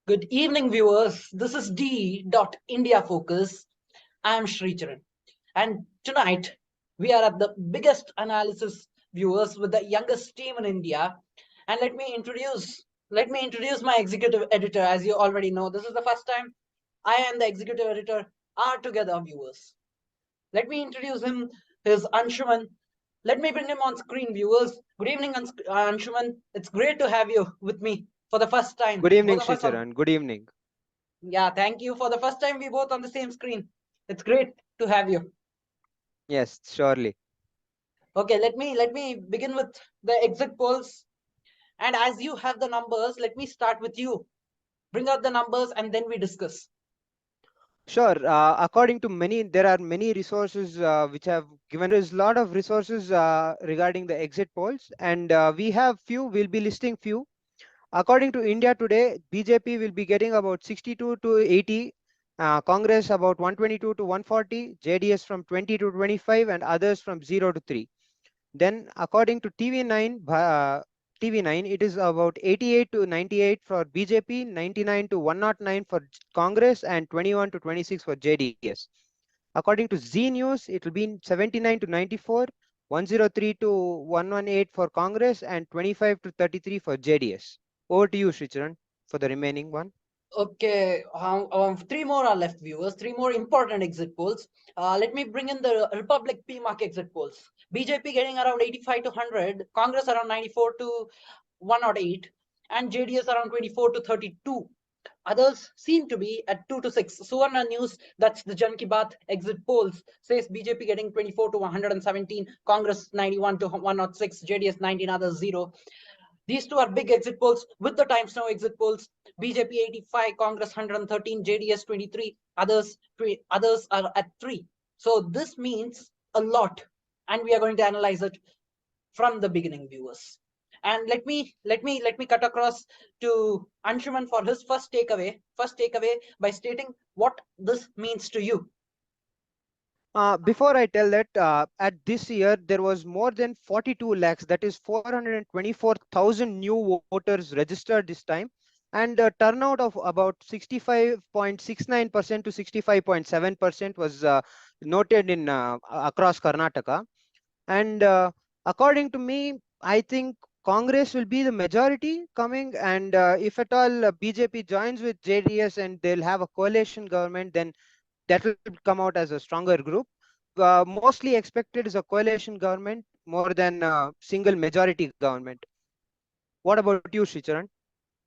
Good evening, viewers. This is D. India Focus. I am Sricharan. And tonight, we are at the biggest analysis viewers with the youngest team in India. And let me introduce my executive editor. As you already know, this is the first time I and the executive editor are together, viewers. Let me introduce him. His Anshuman. Let me bring him on screen, viewers. Good evening, Anshuman. It's great to have you with me for the first time. Good evening, Both of us on. Sricharan. Good evening. Yeah, thank you. For the first time, we both on the same screen. It's great to have you. Yes, surely. Okay, let me begin with the exit polls. And as you have the numbers, let me start with you. Bring out the numbers and then we discuss. Sure. According to many, there are many resources which have given us a lot of resources regarding the exit polls, and we have few. We'll be listing few. According to India Today, BJP will be getting about 62 to 80, Congress about 122 to 140, JDS from 20 to 25, and others from 0 to 3. Then, according to TV9, it is about 88 to 98 for BJP, 99 to 109 for Congress, and 21 to 26 for JDS. According to Z News, it will be 79 to 94, 103 to 118 for Congress, and 25 to 33 for JDS. Over to you, Sricharan, for the remaining one. Okay, three more are left, viewers. Three more important exit polls. Let me bring in the Republic PMAC exit polls. BJP getting around 85 to 100, Congress around 94 to 108, and JDS around 24 to 32. Others seem to be at 2 to 6. Suvarna News, that's the Jan Ki Baat exit polls, says BJP getting 24 to 117, Congress 91 to 106, JDS 19, others 0. These two are big exit polls with the Times Now exit polls. BJP 85, Congress 113, JDS 23, others are at 3. So this means a lot, and we are going to analyze it from the beginning, viewers. And let me cut across to Anshuman for his first takeaway by stating what this means to you. Before I tell that, at this year, there was more than 42 lakhs, that is 424,000 new voters registered this time, and a turnout of about 65.69% to 65.7% was noted in across Karnataka. And according to me, I think Congress will be the majority coming, and if at all BJP joins with JDS and they'll have a coalition government, then that will come out as a stronger group. Mostly expected is a coalition government more than a single majority government. What about you, Sricharan?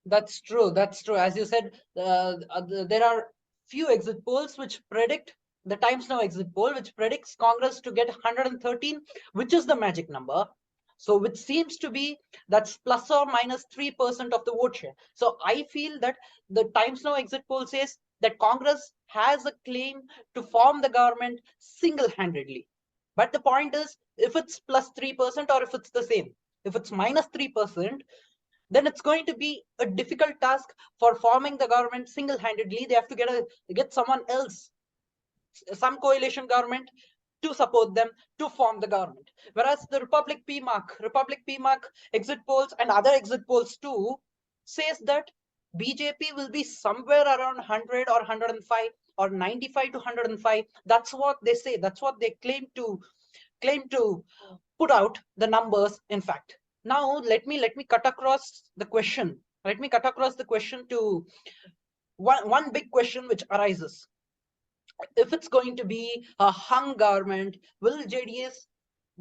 That's true. That's true. As you said, there are few exit polls which predict the Times Now exit poll, which predicts Congress to get 113, which is the magic number. So, which seems to be that's plus or minus 3% of the vote share. So, I feel that the Times Now exit poll says that Congress has a claim to form the government single-handedly. But the point is, if it's plus 3% or if it's the same, if it's minus 3%, then it's going to be a difficult task for forming the government single-handedly. They have to get someone else, some coalition government, to support them to form the government. Whereas the Republic PMAC exit polls and other exit polls too says that BJP will be somewhere around 100 or 105 or 95 to 105. That's what they say. That's what they claim to put out the numbers, in fact. Now let me cut across the question. Let me cut across the question to one big question which arises. If it's going to be a hung government, will JDS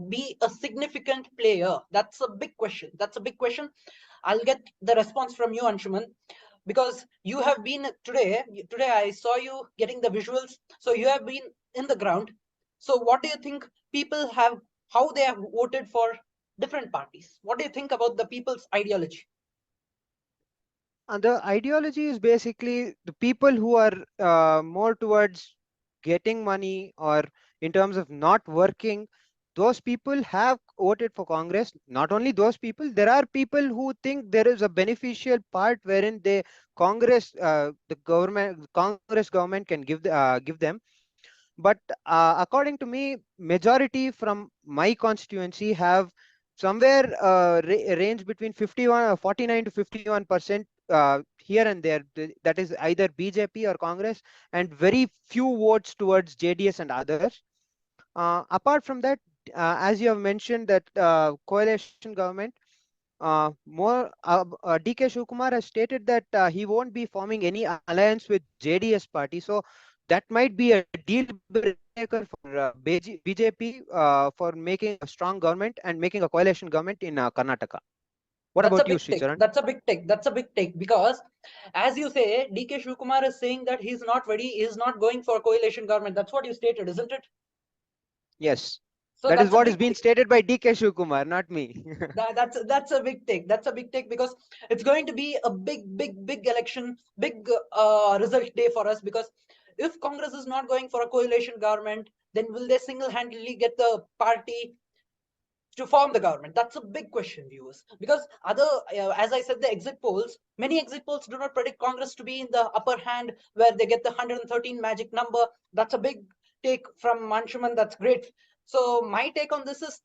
be a significant player? That's a big question. I'll get the response from you, Anshuman, because you have been today I saw you getting the visuals, so you have been in the ground. So what do you think people have, how they have voted for different parties? What do you think about the people's ideology? And the ideology is basically the people who are more towards getting money, or in terms of not working, those people have voted for Congress. Not only those people, there are people who think there is a beneficial part wherein the Congress government can give them. But according to me, majority from my constituency have somewhere range between 49 to 51% here and there. That is either BJP or Congress, and very few votes towards JDS and others. Apart from that, as you have mentioned, that coalition government, DK Shivakumar has stated that he won't be forming any alliance with JDS party. So that might be a deal breaker for BJP for making a strong government and making a coalition government in Karnataka. What That's a about you, big take. Sricharan? That's a big take. That's a big take because, as you say, DK Shivakumar is saying that he's not ready. He's not going for coalition government. That's what you stated, isn't it? Yes, So that is that's a what is big being take. stated by DK Shivakumar, not me. That's a big take. That's a big take because it's going to be a big election, big result day for us. Because if Congress is not going for a coalition government, then will they single-handedly get the party to form the government? That's a big question, viewers, because as I said, the exit polls, many exit polls do not predict Congress to be in the upper hand where they get the 113 magic number. That's a big take from Anshuman. That's great. So my take on this is,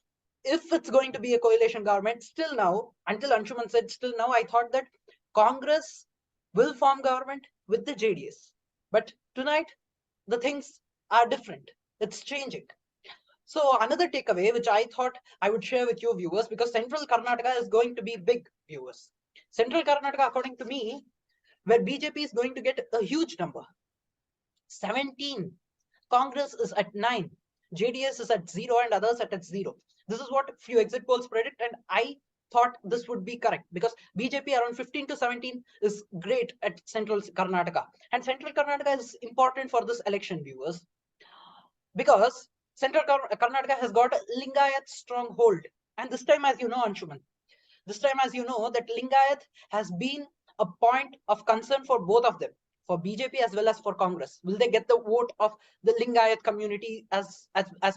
if it's going to be a coalition government, still now, until Anshuman said still now, I thought that Congress will form government with the JDS. But tonight, the things are different. It's changing. So another takeaway, which I thought I would share with you viewers, because Central Karnataka is going to be big, viewers. Central Karnataka, according to me, where BJP is going to get a huge number, 17. Congress is at 9. JDS is at 0 and others at 0. This is what few exit polls predict, and I thought this would be correct because BJP around 15 to 17 is great at Central Karnataka. And Central Karnataka is important for this election, viewers, because Central Karnataka has got a Lingayat stronghold. And this time, as you know, Anshuman, this time, as you know, that Lingayat has been a point of concern for both of them, for BJP as well as for Congress. Will they get the vote of the Lingayat community as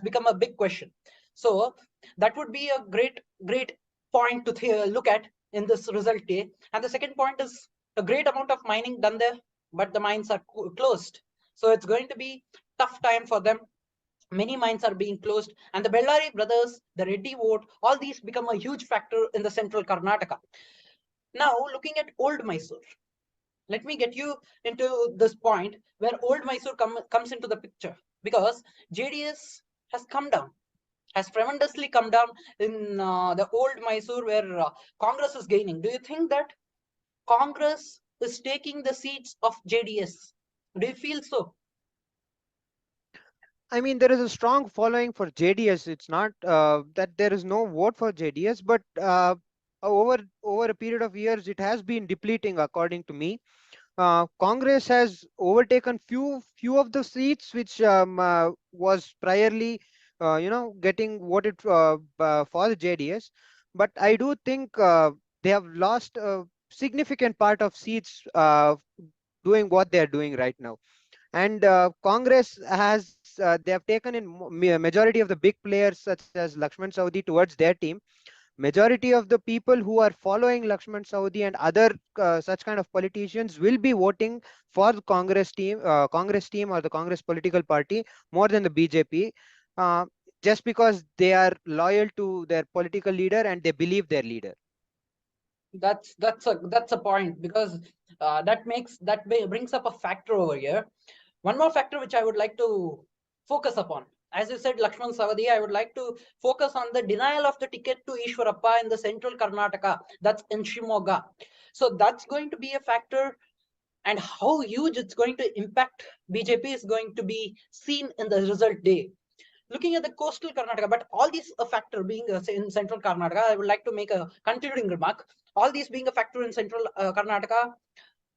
become a big question. So that would be a great point to look at in this result day. And the second point is a great amount of mining done there, but the mines are closed. So it's going to be tough time for them. Many mines are being closed, and the Bellary brothers, the Reddy vote, all these become a huge factor in the Central Karnataka. Now, looking at Old Mysore, let me get you into this point where Old Mysore comes into the picture, because JDS has come down, has tremendously come down in the Old Mysore where Congress is gaining. Do you think that Congress is taking the seats of JDS? Do you feel so? I mean, there is a strong following for JDS. It's not that there is no vote for JDS, but over a period of years, it has been depleting, according to me. Congress has overtaken few of the seats which was priorly, getting voted for the JDS. But I do think they have lost a significant part of seats doing what they are doing right now. And Congress has they have taken in majority of the big players such as Lakshman Saudi towards their team. Majority of the people who are following Lakshman Saudi and other such kind of politicians will be voting for the Congress team or the Congress political party more than the BJP, just because they are loyal to their political leader and they believe their leader. That's a point, because that brings up a factor over here. One more factor which I would like to focus upon. As you said, Lakshman Savadi, I would like to focus on the denial of the ticket to Ishwarappa in the Central Karnataka. That's in Shimoga. So that's going to be a factor, and how huge it's going to impact BJP is going to be seen in the result day. Looking at the coastal Karnataka, but all these a factor being in Central Karnataka, I would like to make a concluding remark. All these being a factor in Central Karnataka,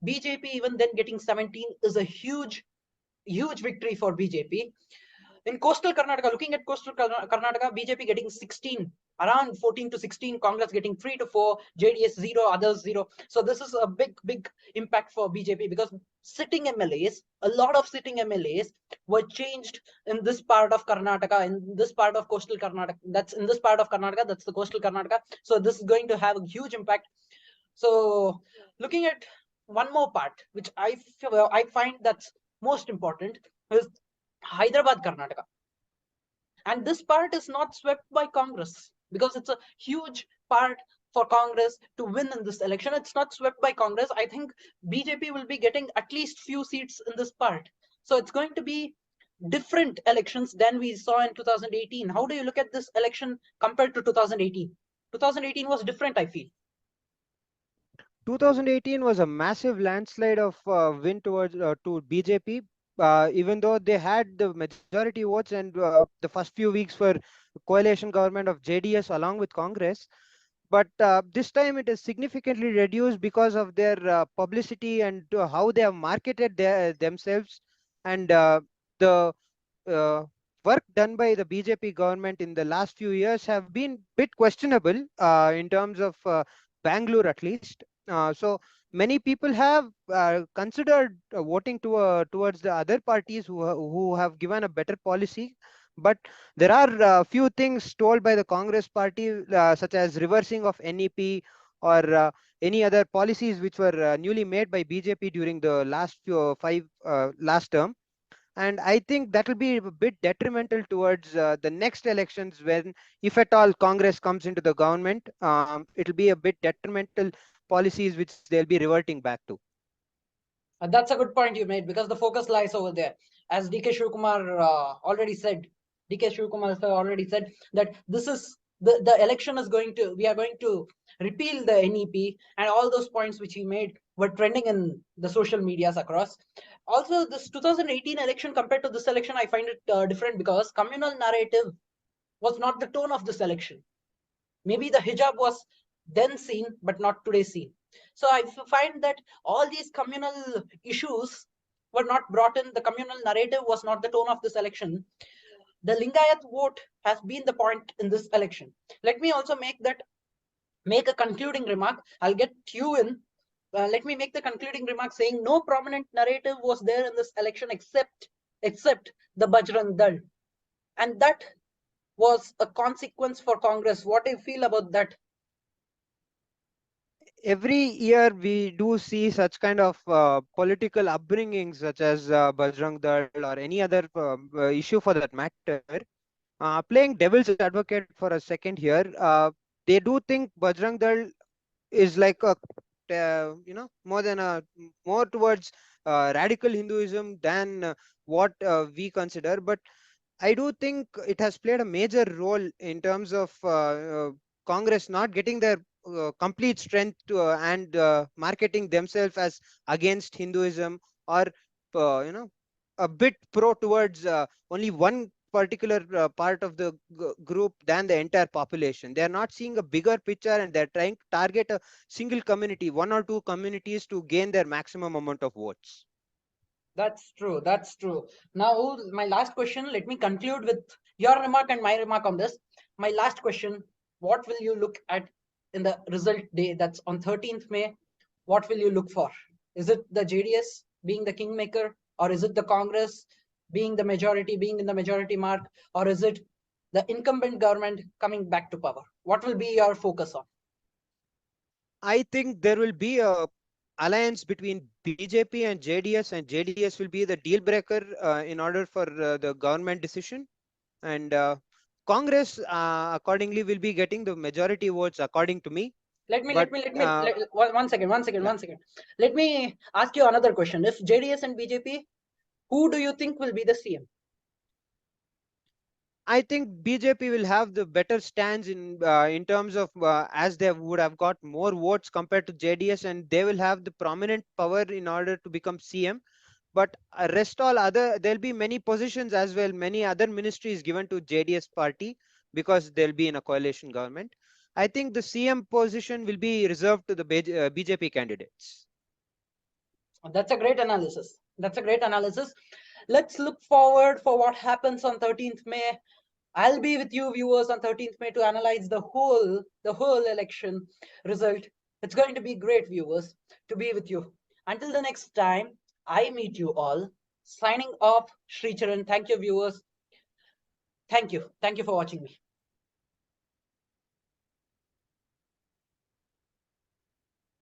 BJP even then getting 17 is a huge victory for BJP. In coastal Karnataka, looking at coastal Karnataka, BJP getting 16, around 14 to 16, Congress getting 3 to 4, JDS 0, others 0. So this is a big impact for BJP, because sitting MLAs, a lot of sitting MLAs were changed in this part of Karnataka, in this part of coastal Karnataka. That's in this part of Karnataka, that's the coastal Karnataka. So this is going to have a huge impact. So looking at one more part, which I find that's most important, is Hyderabad, Karnataka. And this part is not swept by Congress, because it's a huge part for Congress to win in this election. It's not swept by Congress. I think BJP will be getting at least few seats in this part. So it's going to be different elections than we saw in 2018. How do you look at this election compared to 2018? 2018 was different, I feel. 2018 was a massive landslide of win towards to BJP. Even though they had the majority votes and the first few weeks were coalition government of JDS along with Congress, but this time it is significantly reduced because of their publicity and how they have marketed themselves, and the uh, work done by the BJP government in the last few years have been bit questionable in terms of Bangalore at least. So many people have considered voting towards the other parties who have given a better policy. But there are few things told by the Congress party, such as reversing of NEP or any other policies which were newly made by BJP during the last few five last term. And I think that will be a bit detrimental towards the next elections when, if at all, Congress comes into the government. It will be a bit detrimental policies which they'll be reverting back to. That's a good point you made, because the focus lies over there. As dkshivakumar already said, dkshivakumar sir already said that this is the election is going to, we are going to repeal the NEP, and all those points which he made were trending in the social medias across. Also, this 2018 election compared to this election, I find it different, because communal narrative was not the tone of this election. Maybe the hijab was then seen, but not today seen. So I find that all these communal issues were not brought in. The communal narrative was not the tone of this election. The Lingayat vote has been the point in this election. Let me also make a concluding remark. I'll get you in. Let me make the concluding remark saying no prominent narrative was there in this election except the Bajrang Dal, and that was a consequence for Congress. What do you feel about that? Every year we do see such kind of political upbringings, such as Bajrang Dal or any other issue for that matter. Playing devil's advocate for a second here, they do think Bajrang Dal is like a more towards radical Hinduism than what we consider. But I do think it has played a major role in terms of Congress not getting their complete strength and marketing themselves as against Hinduism, or a bit pro towards only one particular part of the group than the entire population. They are not seeing a bigger picture, and they're trying to target a single community, one or two communities, to gain their maximum amount of votes. That's true. That's true. Now, my last question, let me conclude with your remark and my remark on this. My last question, what will you look at in the result day, that's on 13th May? What will you look for? Is it the JDS being the kingmaker, or is it the Congress being the majority, being in the majority mark, or is it the incumbent government coming back to power? What will be your focus on? I think there will be a alliance between BJP and JDS will be the deal breaker in order for the government decision. And Congress, accordingly, will be getting the majority votes, according to me. Let me, one second. Let me ask you another question. If JDS and BJP, who do you think will be the CM? I think BJP will have the better stance in terms of as they would have got more votes compared to JDS, and they will have the prominent power in order to become CM. But rest all other, there'll be many positions as well, many other ministries given to JDS party, because they'll be in a coalition government. I think the CM position will be reserved to the BJP candidates. That's a great analysis. That's a great analysis. Let's look forward for what happens on 13th May. I'll be with you viewers on 13th May to analyze the whole election result. It's going to be great, viewers, to be with you. Until the next time, I meet you all. Signing off, Sricharan. Thank you, viewers. Thank you. Thank you for watching me.